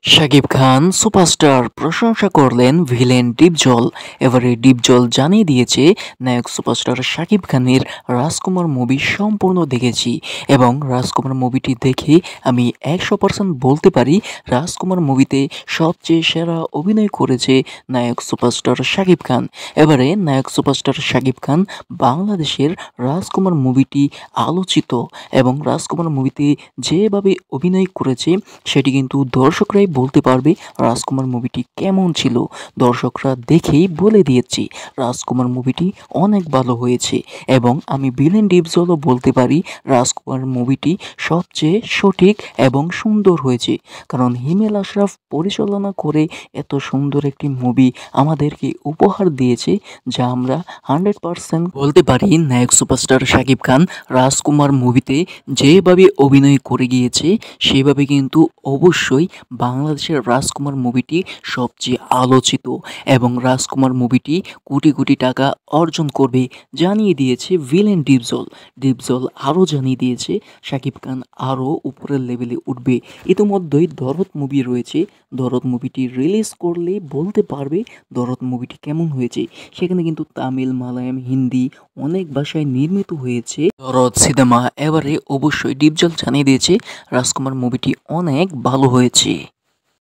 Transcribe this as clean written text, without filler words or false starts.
Shakib Khan superstar প্রশংসা করলেন villain Dipjol. এবারে ডিপজল জানিয়ে দিয়েছে নায়ক সুপারস্টার শাকিব খানের রাজকুমার মুভি সম্পূর্ণ দেখেছি এবং রাজকুমার মুভিটি দেখে আমি 100% বলতে পারি রাজকুমার মুভিতে সবচেয়ে সেরা অভিনয় করেছে নায়ক সুপারস্টার শাকিব খান। এবারে নায়ক সুপারস্টার শাকিব খান বাংলাদেশের রাজকুমার মুভিটি আলোচিত এবং রাজকুমার মুভিতে যেভাবে অভিনয় করেছে সেটি কিন্তু দর্শকরাই বলতে পারবে রাজকুমার মুভিটি কেমন ছিল। দর্শকরা দেখেই বলে দিয়েছি রাজকুমার মুভিটি অনেক ভালো হয়েছে এবং আমি ভিলেন ডিপজলও বলতে পারি রাজকুমার মুভিটি সবচেয়ে সঠিক এবং সুন্দর হয়েছে, কারণ হিমেল আশরাফ পরিচালনা করে এত সুন্দর একটি মুভি আমাদেরকে উপহার দিয়েছে, যা আমরা 100% বলতে পারি নায়ক সুপারস্টার শাকিব খান রাজকুমার মুভিতে যেভাবে অভিনয় করে গিয়েছে সেভাবে কিন্তু অবশ্যই বাংলাদেশের রাজকুমার মুভিটি সবচেয়ে আলোচিত এবং রাজকুমার মুভিটি কোটি কোটি টাকা অর্জন করবে জানিয়ে দিয়েছে ভিলেন ডিপজল। ডিপজল আরও জানিয়ে দিয়েছে শাকিব খান আরও উপরের লেভেলে উঠবে। ইতিমধ্যেই দরদ মুভি রয়েছে, দরদ মুভিটি রিলিজ করলে বলতে পারবে দরদ মুভিটি কেমন হয়েছে। সেখানে কিন্তু তামিল, মালায়াম, হিন্দি অনেক ভাষায় নির্মিত হয়েছে দরদ সিনেমা। এবারে অবশ্যই ডিপজল জানিয়ে দিয়েছে রাজকুমার মুভিটি অনেক ভালো হয়েছে।